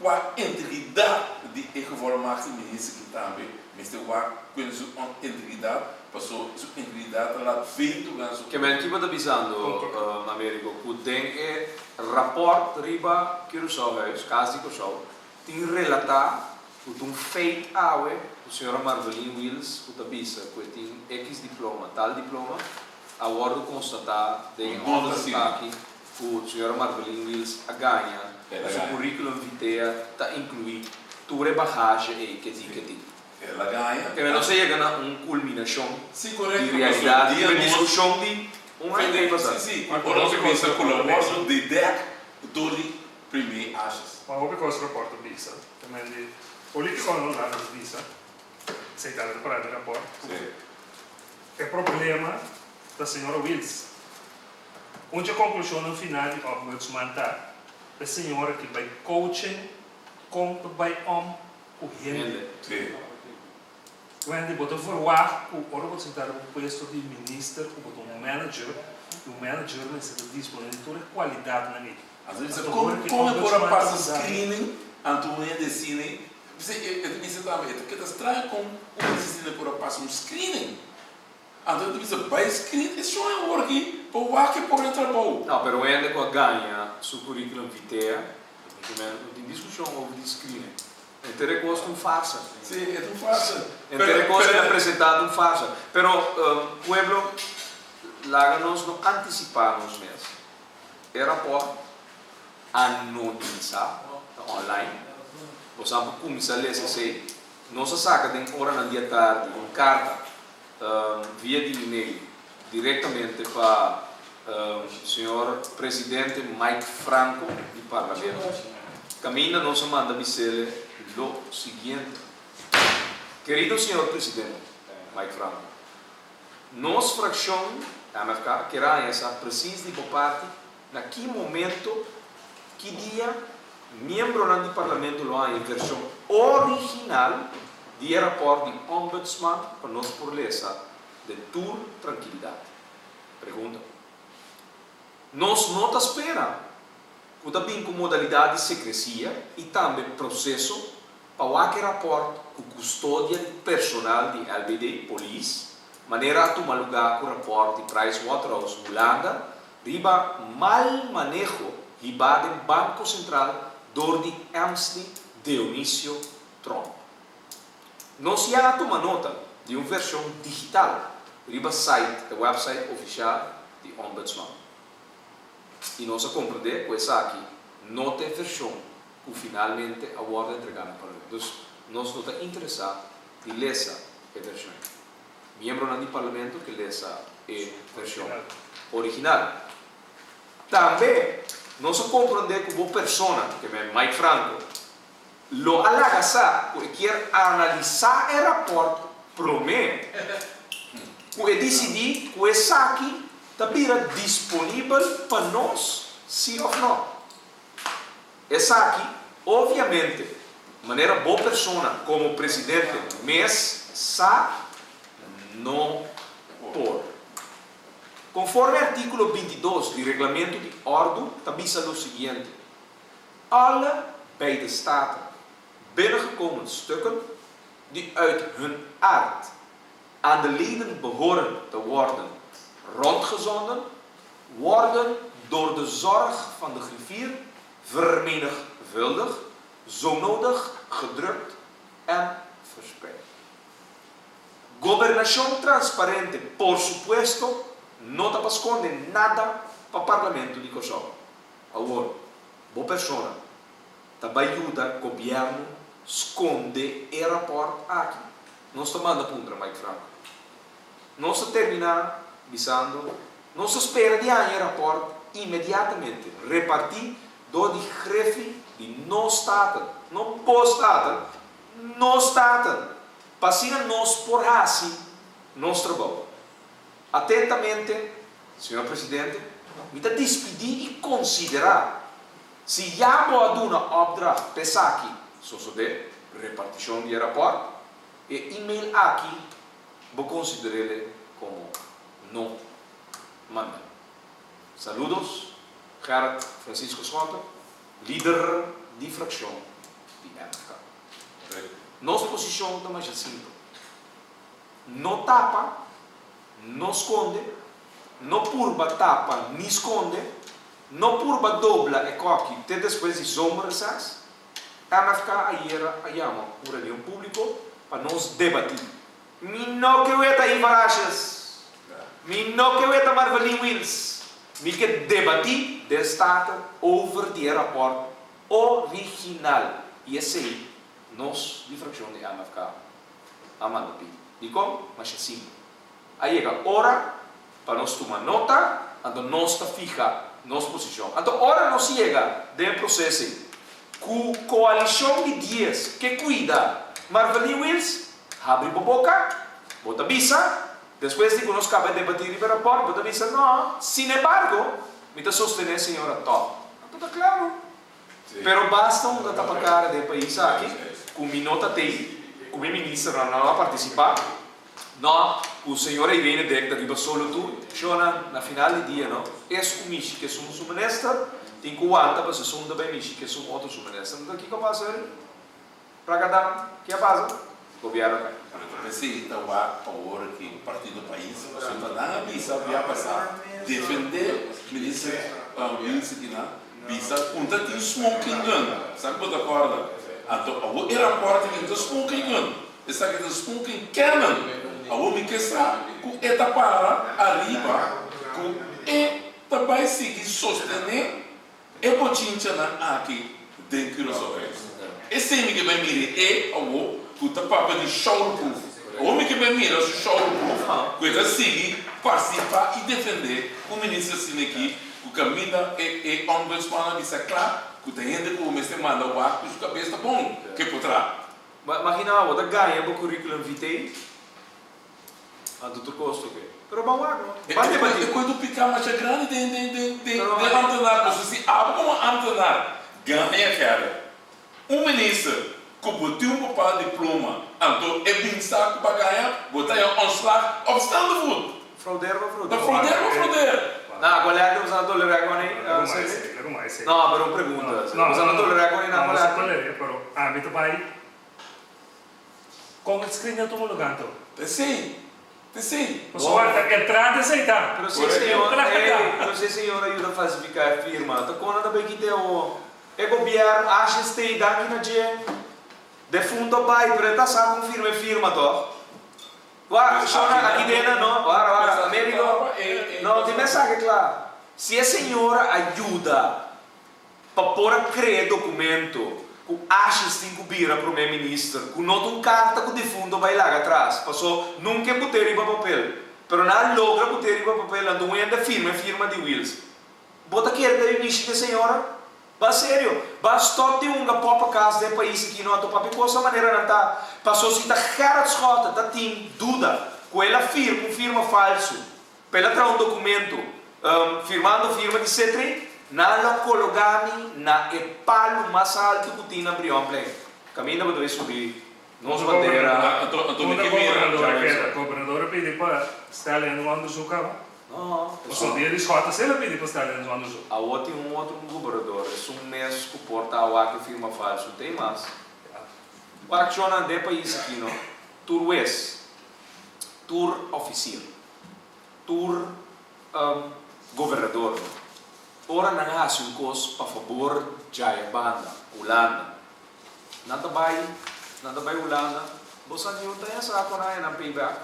qua integridade de informatie minister que também, mas qua com sua integridade, passou sua integridade lá feito ganso. Que men kiba da bisando na América, que tem rapport riba que o huis, caso que o show, tem relatar o feito awe, o senhor Marvelin Wills, o tabisa, que tem X diploma, tal diploma, a hora constatar de onde aqui o senhor Marvelin Wills a ganha, o seu currículo vitae está incluído toda a bagagem que tem. Ela ganha. Que não chega na culminação Sim, correto. de realidade, de discussão de Sim, o nosso pensa colaborou de DEC do primeiro achas. Maar ook ik was rapport op visa. Men die politico não dá nas visa. Aceitar para o rapport. É problema da senhora Wills. Onde a conclusão no final de ombudsman tá, a senhora que vai coaching com vai o rende. Quando botou verwacht, o ora botou sentar no posto de minister, o botou manager, o manager necessita disponible toda qualidade na mídia. Às vezes, como agora passa screening, Antônio decide, você também, que está estranho com o decide agora passa screening. Antônio diz, vai screen, isso é agora aqui, para o ar que pode entrar bom. Não, pero ainda com a ganha, seu currículo vitae, tem discussão sobre screening. Entere gosto farsa. Sim, é farsa. Entere gosto é apresentado farsa. Pero pueblo, lá nós não antecipamos mesmo. Era por anonimizar online. Por exemplo, começar a ler se nós saca de hora na dia tarde uma carta via de e-mail diretamente para o senhor presidente Mike Franco do Parlamento. Caminha nos manda dizer lo seguinte: querido senhor presidente Mike Franco, nossa fração MFK querá essa precisa de parte naquele momento que dia membro do parlamento lá em versão original de rapport de ombudsman para nós por lesa de tua tranquilidade. Pergunta: nós não espera que também com modalidade de secrecia e também processo para o rapport com custódia personal de LBD Police, maneira a tomar lugar com o rapport de PricewaterhouseCoopers, riba mal manejo riba do Banco Central door de Amstel Dionísio Trump. Nós já tomamos nota de uma versão digital riba site, do website oficial de Ombudsman. E nós compreender que essa aqui não tem versão que finalmente a ordem entregada para nós. Então, nós não estamos interessados em ler essa versão. Membro do parlamento que lê essa versão original. Também, nós compreender que uma pessoa, que é Mike Franco, lo alaga que quer analisar o rapport promete, que decidir que essa aqui está disponível para nós, sim ou não. Essa aqui, obviamente, de maneira boa pessoa, como presidente, mas não por. Conforme o artigo 22 do Regulamento de Orde, está dizendo o seguinte: alle beide staten binnengekomen stukken die uit hun aard aan de leden behoren te worden rondgezonden, worden door de zorg van de griffier vermenigvuldigd, zo nodig gedrukt en verspreid. Governação transparente, por supuesto, não está escondendo nada para o Parlamento de Kosovo. Agora, boa pessoa, também ajuda o governo a esconder o rapport aqui. Nós tomamos a punta, Mike Franco. Nós terminar visando, nós espera de ganhar o rapport imediatamente, repartir do de grefe de não-staten, não pós-staten, não-staten. Passina nós por assim, nosso trabalho. Atentamente, senhor presidente, me dá despedir e considerar se já vou dar uma opdracht pensar aqui, só de repartição de aeroporto, e e-mail aqui, vou considerar ele como não manda. Saludos, Gerard Francisco Schonte, líder de fração de MFK. Nossa posição está mais simples. Não tapa, não esconde, não purba tapa, nem esconde, não purba dobla e coque, até depois de sombra, sabe? MFK aí uma reunião pública para nós debater. Me não que eu aí varachas, me não que eu Marvelin Wills, me que debater de estado over de aeroporto original. E esse nós de fração de MFK amando pi. E como? Mas assim. Aí chega a hora para nós tomar nota, então nós está fija nossa posição. Então a hora nós chega do processo com coalição de 10 que cuida Marvelin Wills, abre a boca, bota visa, depois de que nós acabamos de debater em aeroporto, bota visa, não. Sin embargo, me está sostenendo a senhora top. Então está claro. Pero basta uma tapa cara do país aqui, com minota tem, com o ministro não vai participar, não, o senhor Irene Deck arriba solo tu, Shona, na final do dia, não, é o Michi que somos suministro, tem que aguentar para se sunda bem Michi que somos outro suministro. Então, o que eu faço ali? Para cada, que é a base? Governo. Pensei, então, a hora que o partido do país, a sua dana bisa, vai passar, defender o ministro Wilson, bisa, um tanto smoking gun, sabe o que eu acordo? Então, o aeroporto tem smoking gun, essa aqui é smoking cannon. A homem que está com esta para arriba, com esta vai seguir sostener, e botinha aqui dentro dos olhos. Esse homem que vai mirar é o que está para de show-proof. O homem que vai mirar o show-proof, que vai seguir, participar e defender o ministro assim aqui, o caminho é ombudsman, isso é claro, que tem gente que o mestre manda o ar, que o cabeça está bom, que por trás. Imagina, o da ganha o currículo vitae, a doutor Costa, pero bom água. Vai debater. E quando picar mais grande de antenar, se abre como antenar, ganha cara. Um ministro que botou um papel de diploma, então é bem saco para ganhar, botar um slag, obstando tudo. Fraudeiro. Fraudeiro. Não, colega, usando tolerar com ele. Não, pero pergunta. Usando tolerar com ele na colega. Pero ambito vai. Como escreve tu lugar então? Sim. Guarda, entrada aceitar. Pero se senhor ajuda a falsificar a firma, então quando também que tem o governo acha que está aqui na dia de fundo vai, pero está só com firma to. Agora, aqui dentro não, agora, Américo, não tem mensagem claro. Se a senhora ajuda para pôr a criar documento, que acha que tem que vir a primeiro-ministro, que nota uma carta que de fundo vai lá atrás, passou nunca botar em papel, pero não logra botar em papel, então ainda firma de Wills. Bota que é da início da senhora, vai sério, vai stop de uma própria casa do país aqui, não estou para essa maneira não está, passou se está cara de escota, está tem dúvida, com ela firma falso, pela traz um documento, firmando firma de C3, não colocami na palo mais alto que tinha Brion Play. Caminho para subir. Nossa bandeira. O governador pediu para estar lendo o onderzoek. Não. O dia de escota, se ele pediu para estar lendo o onderzoek. A outro um outro governador. É mês que porta a que firma falso. Tem mais. O acciona de país aqui, não? Tour West. Tour oficial. Tour governador. Ora não há um coisa para favor de banda, Holanda. Nada vai Holanda. Você não tem essa coisa na payback.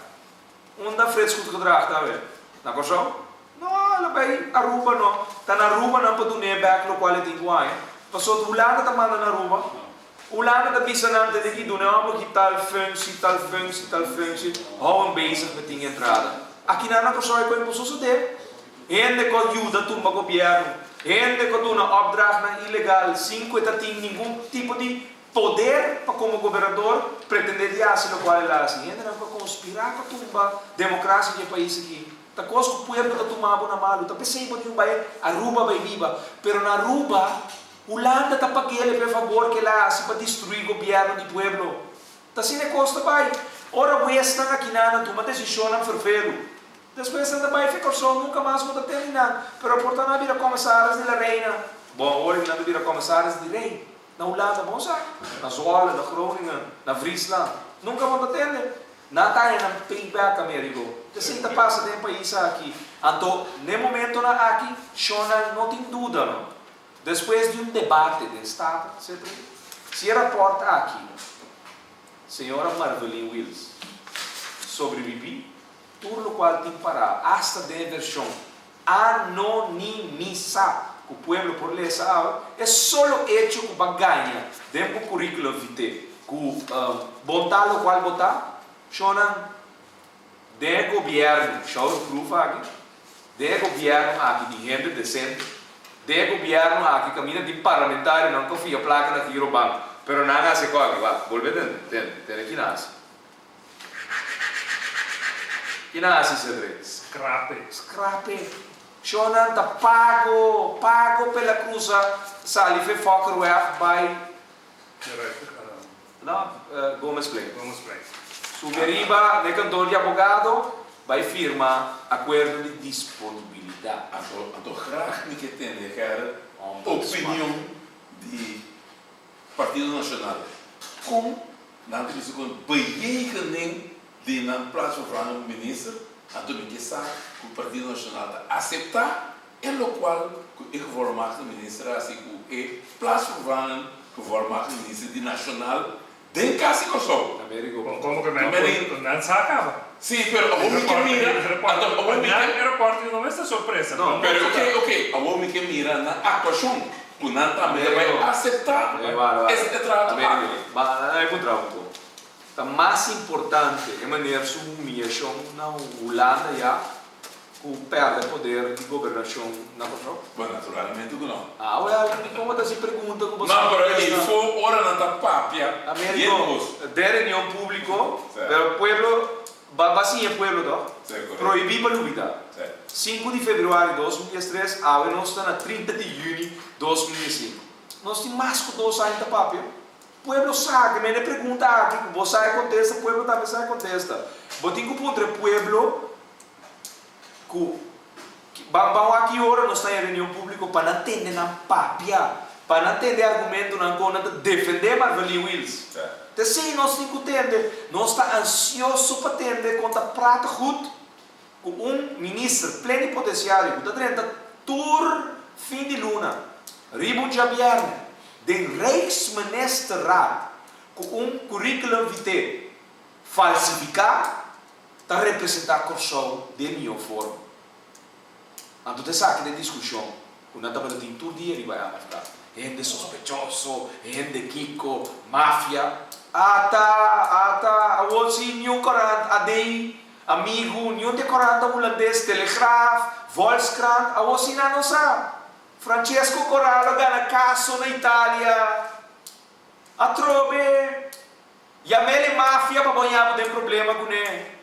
Onde fresco que drag tá vendo? Na coisa? Não, ela vai Aruba não. Tá na Aruba não para do back no qual tem guai. Passou do Holanda tá manda na Aruba. Holanda tá pensando de que do não que tal função. Hou bezig met die entrada. Aqui na coisa é como suceder. Gente que ajuda a governo, gente que dá uma opdracht na ilegal, 5 tem nenhum tipo de poder para como governador pretenderia fazer o qual ele assim, ainda não conspirar para tumbar democracia do país aqui. Tá coisa que o povo está tomando na mão, tá pensando que vai Aruba vai viva, pero na Aruba Holanda está pagando por favor que lá se para destruir o governo do povo. Tá assim é costa vai. Ora o estão aqui na toma decisão na fervelo. Depois anda vai ficar só nunca mais vou terminar. Pero por tanto vira comissários da reina. Bom, hoje não vira comissários de rei. Na Holanda, bom sabe? Na Zwolle, na Groningen, na Friesland. Nunca vou atender. Não está aí na payback, amigo. Assim está passando em país aqui. Então, no momento aqui, não tem dúvida, não. Depois de debate de Estado, se era porta aqui, senhora Marvelin Wills, sobrevivi, tudo o qual tem para hasta de versão anonimizar que o povo por lei é só hecho que vai ganhar dentro do currículo vitae, que votar o qual votar, chama de governo, chama o proof aqui, de governo aqui de gente decente, de governo aqui caminha de parlamentar, não confia placa na tiro banco, pero nada se coge, vai, volve tem aqui nasce. Que nasce Cedric? Scrape. Shonan tá pago pela cruza, sali fe fokker by Gomes Play. Suberiba, no cantor de advogado, vai firmar acordo de disponibilidade. Então, graag me que entender que era opinião do Partido Nacional. Com, na discussão, bem de na praça do ministro, então me que sabe que o Partido Nacional aceitar, é o qual o governo ministro assim que é praça do governo ministro de nacional de casa que sou. Como que não se acaba? Sim, pero a homem que mira, o aeroporto não é essa surpresa. Não, pero ok, a homem que mira na atuação, o não também vai aceitar esse trato. Vai encontrar um pouco. O mais importante é maneira de humilhação na Holanda já que perde poder de governação na Portugal. Bom, naturalmente que não. Como você se pergunta como você... Não, mas ele foi hora na tapapia. Américo, de reunião pública, o povo, assim é o povo, proibir para dúvida. 5 de fevereiro de 2013, agora nós estamos na 30 de junho de 2005. Nós temos mais que 2 anos de tapapia. O povo sabe, me pergunta aqui, você contesta, o povo também sabe contesta. Eu tenho que pôr o povo vamos aqui agora, nós estamos em reunião pública para não entender na papia, para não entender argumento, não defender Marvelin Wills. Então, sim, nós temos que entender, nós estamos ansiosos para entender quando prata goed com ministro plenipotenciário, que está dentro tur fim de luna, Ribon Jabierne, den Rijksministerraad, com currículo vitae falsificar, está representar a corção de melhor forma. Então, você sabe que na discussão, quando estava no todo dia, ele vai falar, gente sospechoso, gente Kiko, máfia, hoje nenhum corante, amigo, nenhum decorante holandês, Telegraaf, Volkskrant, hoje não sabe. Francesco Corallo ganha caso na Itália, a trobe, e a mele máfia para banhar tem problema com ele.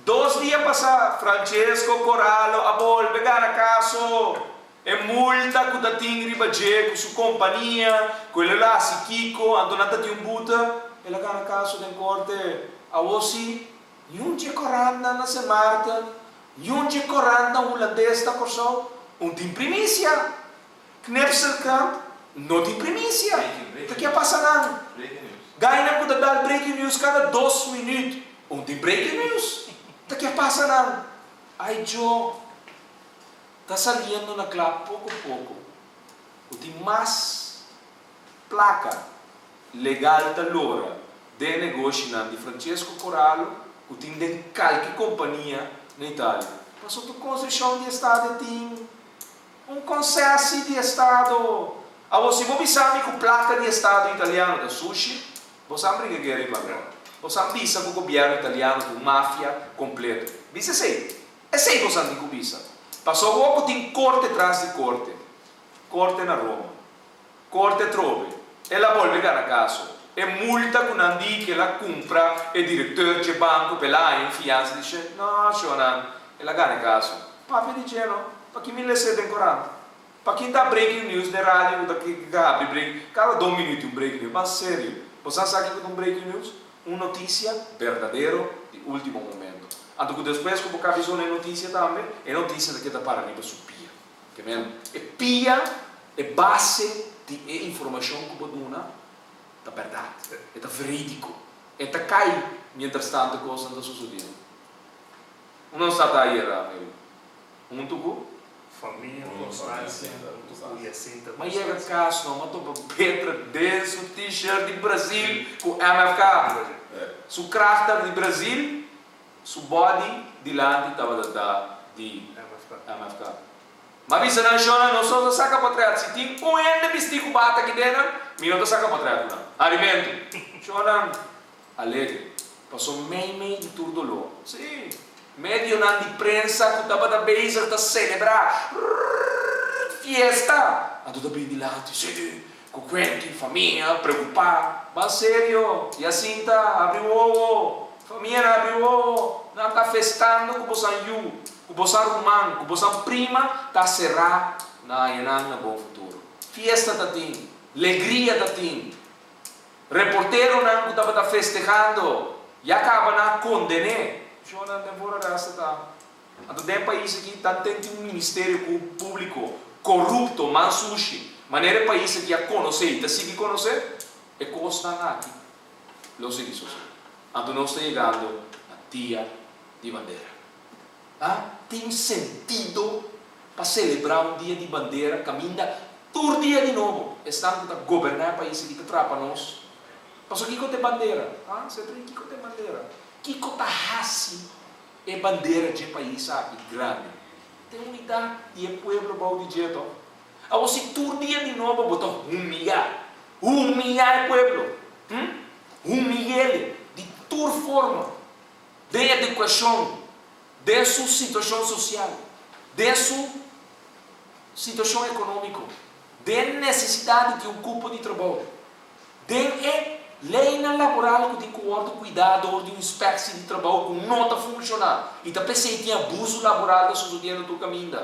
2 dias passados, Francesco Corallo a volve a caso e multa que tem ribaje com sua companhia, com ele lá se Kiko, andando de buta, ele ganha caso em corte. A hoje, nenhum dia corranda na Semarta, nenhum dia corranda holandês da corção, tem primícia. Knepselkamp, não tem primícia. O que passa não? Ganha que dá breaking news cada 2 minutos, tem breaking news. O que passa não? Aí Joe está saliendo na club pouco a pouco. Tem mais placa legal da Lora de negócio de Francesco Corallo, que tem de qualquer companhia na Itália. Passou por construção de Estado tem concesso de Estado. A você sabe com placa de Estado italiano da sushi, você sabe que é agora. Você diz que o governo italiano com máfia completa. Diz assim, é sei você não cobiça. Passou pouco tem corte atrás de corte. Corte na Roma. Corte trove. Ela volve a caso. e multa com Nandi que ela compra e diretor de banco pela em fiança dice no, Shonan, ela ganha caso. Papi dice no, para que me lesse ancora? Para quem dá breaking news na rádio, daqui abre break, cada 2 minutos um breaking news, mas sério, você sabe que é um breaking news? Uma notícia verdadeira de último momento. Anto depois que você viu a notícia também, é notícia que está para nível supia. Que mesmo, é pia, é base de informação que você dá, da verdade, é da verídico, é da cai, mientras tanto coisa está sucedendo. Não está aí, amigo. Tudo? Família, constância, e assim também. Mas é caso, não, mas estou Petra desse t-shirt de Brasil com MFK. Su crafter de Brasil, su body de lá estava de MFK. Mas bisa na Shona não só saca para trás, se tem um ende vestido bata aqui dentro, me não saca para trás não. Alimento. Shona alegre. Passou meio de tudo lo. Sim. Medio nan de prensa que estava da beijar da celebrar fiesta. A tudo bem de lá, sim. Com quente, família, preocupar. Mas sério, e assim tá, abre o ovo. Família abre o ovo. Não está festando com você yu, com você romano, com você prima, tá será na bom futuro. Fiesta da tim, alegria da tim. Reporteiro não estava festejando, e acaba na condene. Eu não demora dessa tá. Então tem país aqui tem um ministério público corrupto, mansushi. Maneira país aqui a conhecer, tá se que conhecer é costa aqui. Lo sei isso. Então nós estamos chegando a dia de bandeira. Tem sentido para celebrar um dia de bandeira, caminha todo dia de novo. Estamos a governar o país aqui que trapa nós. Mas aqui tem bandeira. Você tem aqui tem bandeira. Kiko Tahasi é bandeira de país, sabe, grande. Tem unidade e é povo bom de jeito. A você todo dia de novo botar humilhar o povo, humilhar ele de toda forma, de educação, de sua situação social, de sua situação econômica, de necessidade de um cupo de trabalho, de lei laboral que tem que cuidado de uma espécie de trabalho que não está funcionando. E também se tem abuso laboral da sucedendo do caminho.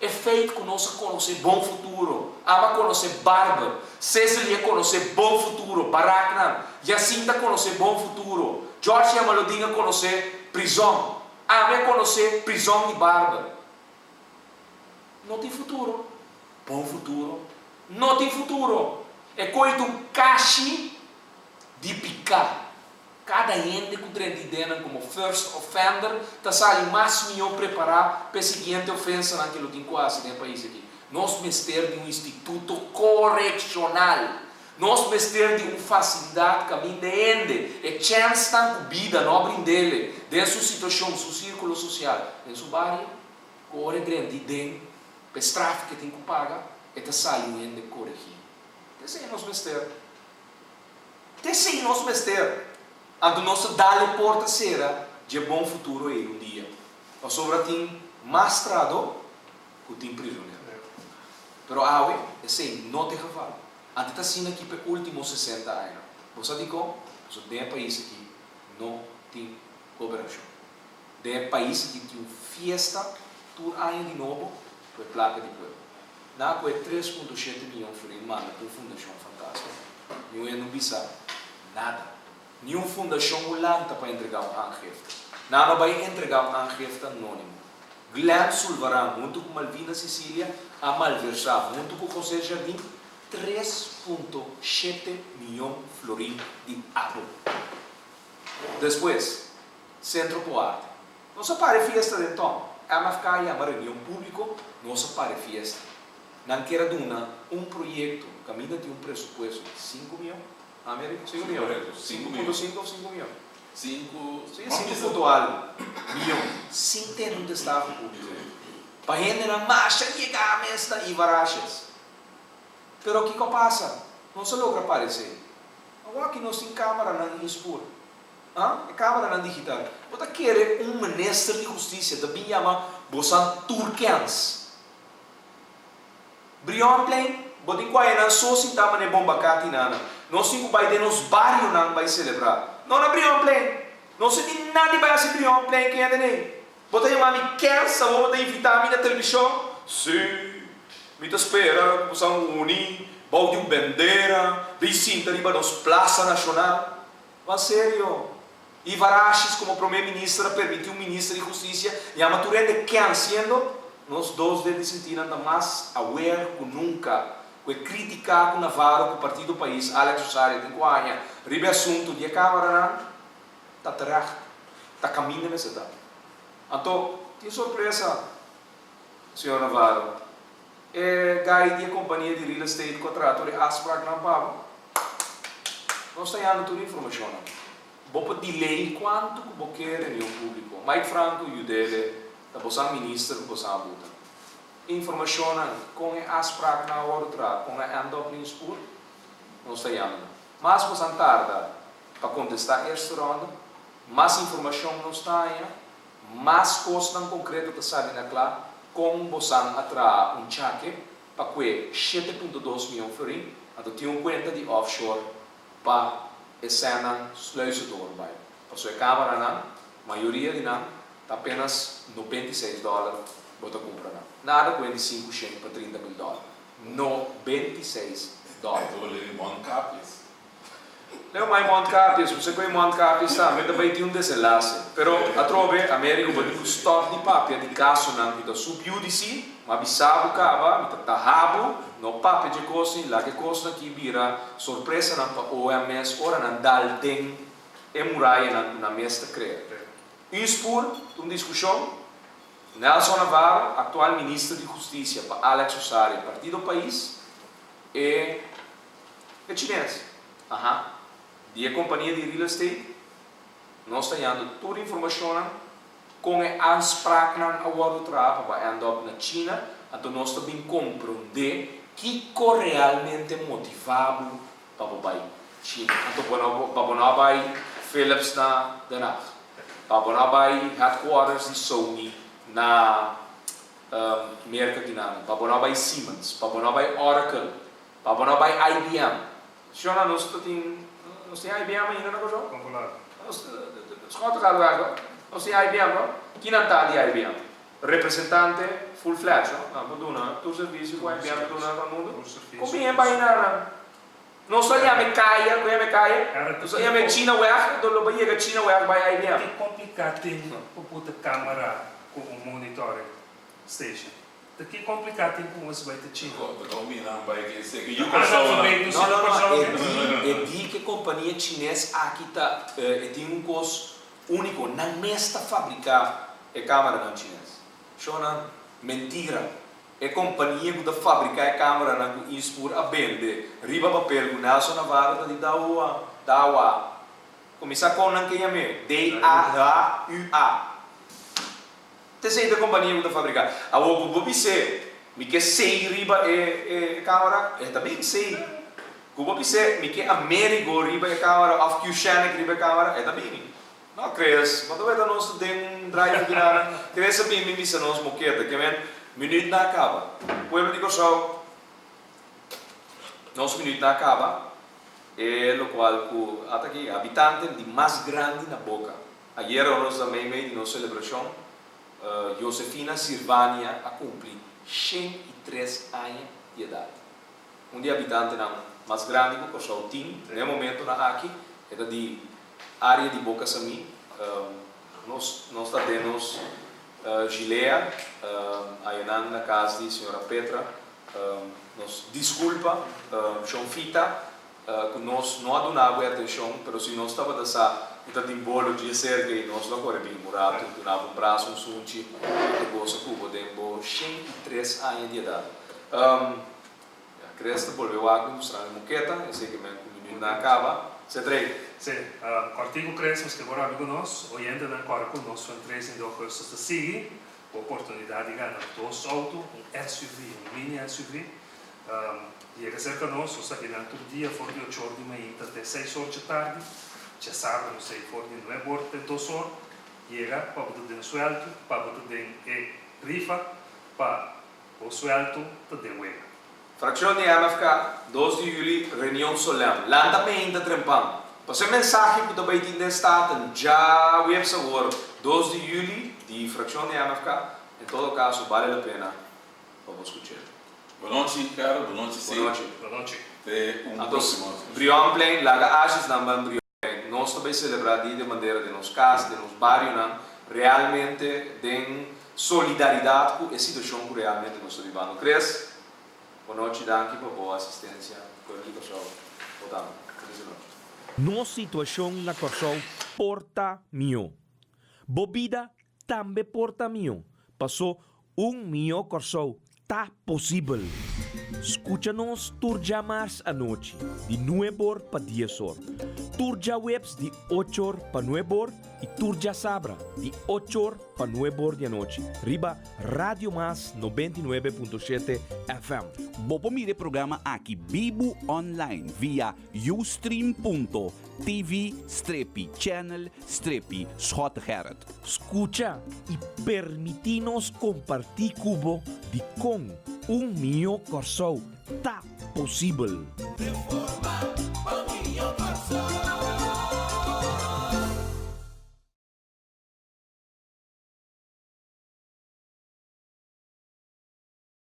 É feito que nós conhecer bom futuro. Ama conhecer barba. César lhe conhecer bom futuro. Baraknan. Jacinta conhecer bom futuro. George Amalodinha conhecer prisão. Ama conhecer prisão de barba. Não tem futuro. Bom futuro. Não tem futuro. É coisa do cache de picar. Cada ente que treinam como first offender está saindo mais melhor preparar para a seguinte ofensa naquilo que quase no país aqui. Nós mestre de um instituto correccional. Nós mestre de uma facilidade que a mim ende. É chance de vida nobre dele, de sua situação, seu círculo social, em sua bairro, corre grande dentro, para o tráfico que tem que pagar, e está saindo corrigir. Esse é nosso mestre. Sim, nosso mestre. Ando nosso dá-lhe porta será de bom futuro aí um dia. A sobra tem mastrado que tem prisioneiro. Pero awe, assim, não te revalo. Ante está sendo aqui para últimos 60 anos. Você digo, você tem país aqui não tem governação. Tem país aqui tem uma festa todo ano de novo para placa de povo. Na coisa 3,7 milhões de manda para fundação fantástica. Não é no bizarro. Nada. Nenhuma fundação ulanta para entregar um angefta. Nada vai entregar um angefta anônimo. Glenn Sulvarán, junto com Malvina Sicília, a malversar, junto com José Jardim, 3,7 milhões de florins de água. Depois, Centro Poarte. Não se pare festa de então. A MFK é uma reunião pública, não se pare festa. Não quero dar um projeto, caminho de um pressuposto de 5 milhões. América, 5 milhões. 5,5 ou 5 milhões? 5 algo. Milhões. Sem ter um destaque público. Para a gente na marcha chegar a mesta e varaches. Pero o que passa? Não se logra aparecer. Agora que nós temos câmera na escura. É câmera na digital. Você quer ministro de justiça, também chama Bosan Turkens. Brion Plain. Botin kwa yan so sintama ni bomba kati nana. Nós cinco vai de nos barrios não vai celebrar. Não abrir um plane. Não se tem nada para abrir um plane que ainda nem. Botei uma me cansa, vou botar invitar a minha televisão. Sim. Me espera, você unir, balde um bandeira, de cinta riba nos Praça Nacional. Mas sério. E Varachis, como primeiro-ministro, permitiu o ministro de Justiça e a matureza de quem sendo, nós dois devemos sentir ainda mais aware que nunca, que criticar com Navarro, com o partido do país, Alex Ossari, tem coanha, ribe assunto de Câmara, está atrás, está caminhando nessa etapa. Então, tem surpresa, senhor Navarro, gai de companhia de real estate, contrato de Asprak não paga. Nós temos toda a informação. Vou delay quanto que quer reunião pública. Mike Franco e o dele, da bolsa ministra, da bolsa abuta. Informação com a Asprak na outra, com a Andop em Spur, nós temos. Mas você tarda para contestar esta ronda, mais informação não está, mais coisas não concretas que sabem lá, com você atrás um cheque para que 7,2 milhões de florins, então tem uma conta de offshore para cena sluisador bij. Als we camera na, maioria de na, está apenas $96 bota compra na. Nada 45 cent para $30 mil. $96. Eu leio Monte Capes. Leo mais Monte Capes, você conhece Monte Capes, está, mas também tem desenlace. Pero a trove, a América vai ter stop de papel de caso na vida subiu de si, mas bisabo cava, tá rabo, no papel de coisa, lá que coisa que vira surpresa na OMS, ora na dalden e muralha na mesa crer. Inspur, uma discussão, Nelson Navarro, atual ministro de Justiça, para Alex Ossari, partido do país, é chinês. E a companhia de real estate, nós temos toda a informação com a Asprak na outra para andar na China, então nós também compreender que realmente motivado para o China. Então, para não vai Philips na Danach, para não vai headquarters de Sony na América do Norte, para não vai Siemens, para não vai Oracle, para não vai IBM. Senhora, nós temos IBM ainda na coisa? Popular. Nós temos IBM, não? Quem não está de IBM? Representante full-fledged, não? Para tu serviço com IBM no mundo? Como é para ir não só a Caia, não é Caia? Não só a China Web, do lobo a China Web vai IBM. É complicado ter uma câmera com um monitor station. Daqui é complicado ter com você vai ter China. Não vai que ser que É de que a companhia chinesa aqui tem um custo único, não mesmo fabricar a câmera na chinesa. Chona mentira. A companhia que fabrica a câmera na Inspur a vender. Riba papel com Nelson Navarro de Dawa. Começa com não que chame DAUA. Terceira companhia que fabrica. A outra vou dizer, me que sei riba a câmera, é também sei. Como você me que Américo riba a câmera, Afghanistan riba a câmera, é também. Não crees, mas talvez nós tem drive que nada. Crees a mim me nós moqueta, que men minuto na acaba. Pueblo de Corsão, nosso minuto na acaba. É o qual o até aqui habitante de mais grande na boca. Ayer nós também meio de nossa celebração, Josefina Silvania a cumprir 103 anos de idade. Dia habitante não mais grande que o Corsão tem, no momento na aqui, é de área de Boca Sami, nós temos Gilea, aí na casa de senhora Petra, nos desculpa, Fita, que nós não adunamos atenção, mas se nós estava dessa de bolo de ser que nós não corremos bem murato, donava braço, sunchi, que gosta cubo, tempo 103 anos de idade. Cresta volveu a mostrar a moqueta, eu sei que o menino acaba. Cedrei. Sim, o artigo cresce, que agora amigo nós, hoje na Corco, nós são três em 2 coisas de seguir, a oportunidade de ganhar 2 autos, SUV, mini SUV, e a cerca nós, nós aqui durante o dia, fora de 8 horas de manhã até 6 horas de tarde, já sabe, não sei, fora de 9 horas até 2 horas, chega para botar de suelto, para botar de rifa, para o suelto, de wega. Fracción de MFK, 2 de julho, reunião solene. Lá também ainda trempando. Passei mensagem que também tem estado já webs agora, 2 de julho, de Fracción de MFK. Em todo caso, vale a pena para você escutar. Boa noite, cara. Boa noite, sim. Boa noite. Boa noite. Até Então, próximo. Brion Plain, lá Ages também Brion Plain. Nós também celebramos de maneira de nos casas, de nos bairros, realmente de solidariedade com a situação que realmente nós estamos vivendo. Cres? Boa noite, danke por boa assistência. Coelho show. Voltamos. No situação na Corsol porta mio. Bobida também porta mio. Passou mio Corsol. Tá possível. Escucha-nos turja mais à noite, de 9 para 10 horas. Turja webs de 8 para 9 horas e turja sabra de 8 para 9 horas da noite. Riba Radio Mas 99.7 FM. Bopo mire programa aqui Bibo Online via ustream.tv/channel/Schotherad. Escucha e permitinos compartir cubo de com mio Corsol. Tá possível.